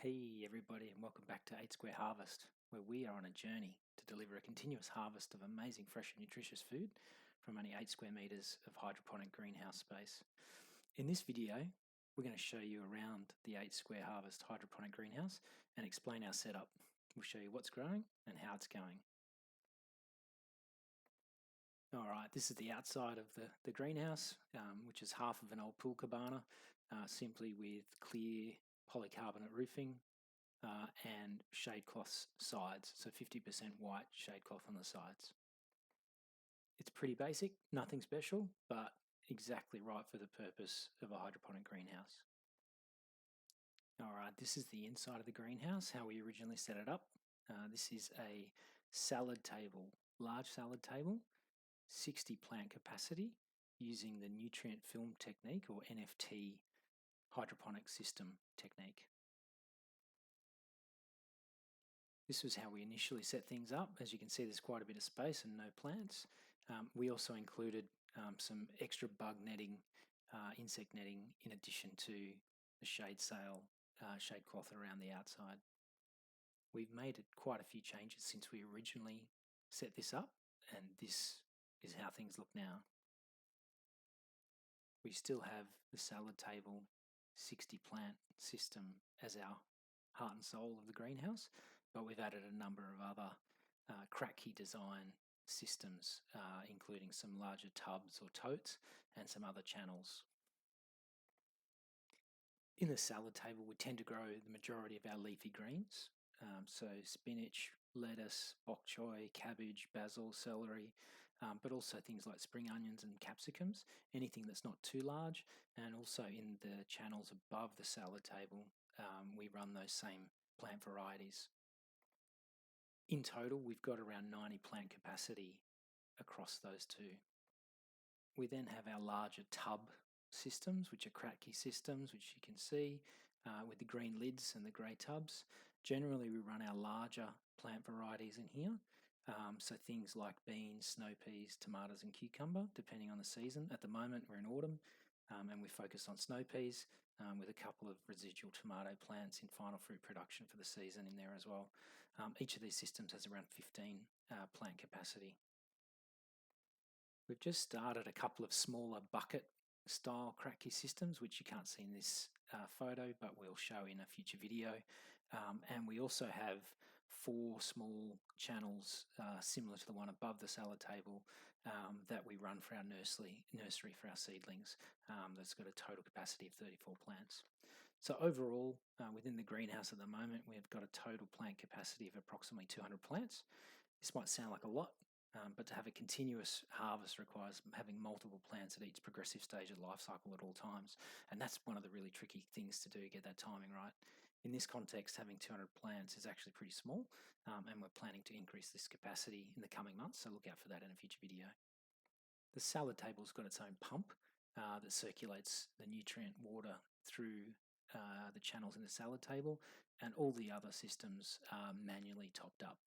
Hey everybody, and welcome back to 8 Square Harvest, where we are on a journey to deliver a continuous harvest of amazing fresh and nutritious food from only 8 square meters of hydroponic greenhouse space. In this video, we're going to show you around the 8 Square Harvest hydroponic greenhouse and explain our setup. We'll show you what's growing and how it's going. All right, this is the outside of the greenhouse, which is half of an old pool cabana, simply with clear polycarbonate roofing and shade cloth sides, so 50% white shade cloth on the sides. It's pretty basic, nothing special, but exactly right for the purpose of a hydroponic greenhouse. All right, this is the inside of the greenhouse, how we originally set it up. This is a salad table, large salad table, 60 plant capacity using the nutrient film technique or NFT hydroponic system technique. This was how we initially set things up. As you can see, there's quite a bit of space and no plants. We also included some extra bug netting, insect netting, in addition to the shade sail, shade cloth around the outside. We've made quite a few changes since we originally set this up, and this is how things look now. We still have the salad table 60 plant system as our heart and soul of the greenhouse, but we've added a number of other Kratky design systems, including some larger tubs or totes and some other channels. In the salad table, we tend to grow the majority of our leafy greens, so spinach, lettuce, bok choy, cabbage, basil, celery, but also things like spring onions and capsicums, anything that's not too large. And also in the channels above the salad table, we run those same plant varieties. In total, we've got around 90 plant capacity across those two. We then have our larger tub systems, which are Kratky systems, which you can see with the green lids and the grey tubs. Generally, we run our larger plant varieties in here. So things like beans, snow peas, tomatoes and cucumber, depending on the season. At the moment, we're in autumn and we focus on snow peas with a couple of residual tomato plants in final fruit production for the season in there as well. Each of these systems has around 15 plant capacity. We've just started a couple of smaller bucket style Kratky systems, which you can't see in this photo, but we'll show in a future video. And we also have 4 small channels similar to the one above the salad table that we run for our nursery for our seedlings. That's got a total capacity of 34 plants. So overall, within the greenhouse at the moment, we've got a total plant capacity of approximately 200 plants. This might sound like a lot, but to have a continuous harvest requires having multiple plants at each progressive stage of the life cycle at all times. And that's one of the really tricky things to do, get that timing right. In this context, having 200 plants is actually pretty small, and we're planning to increase this capacity in the coming months, so look out for that in a future video. The salad table's got its own pump that circulates the nutrient water through the channels in the salad table, and all the other systems are manually topped up.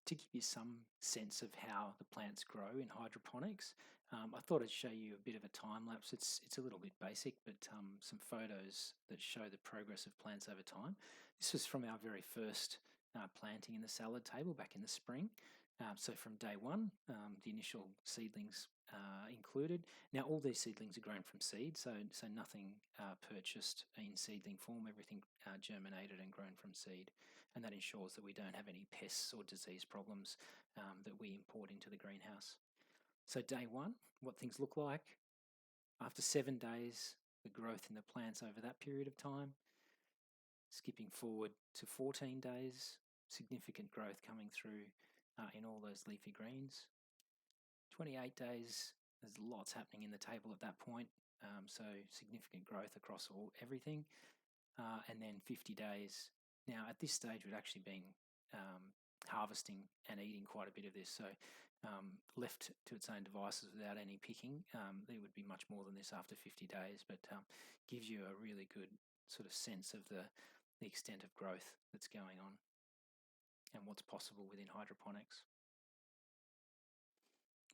To give you some sense of how the plants grow in hydroponics, I thought I'd show you a bit of a time lapse. It's a little bit basic, but some photos that show the progress of plants over time. This was from our very first planting in the salad table back in the spring. So from day one, the initial seedlings included. Now all these seedlings are grown from seed, so nothing purchased in seedling form. Everything germinated and grown from seed, and that ensures that we don't have any pests or disease problems that we import into the greenhouse. So day one, what things look like. After 7 days, the growth in the plants over that period of time. Skipping forward to 14 days, significant growth coming through in all those leafy greens. 28 days, there's lots happening in the table at that point, so significant growth across everything. And then 50 days. Now, at this stage, we'd actually been harvesting and eating quite a bit of this, so left to its own devices without any picking, there would be much more than this after 50 days, but gives you a really good sort of sense of the extent of growth that's going on and what's possible within hydroponics.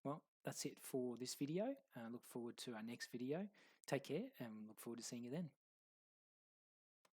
Well, that's it for this video. Look forward to our next video. Take care and look forward to seeing you then.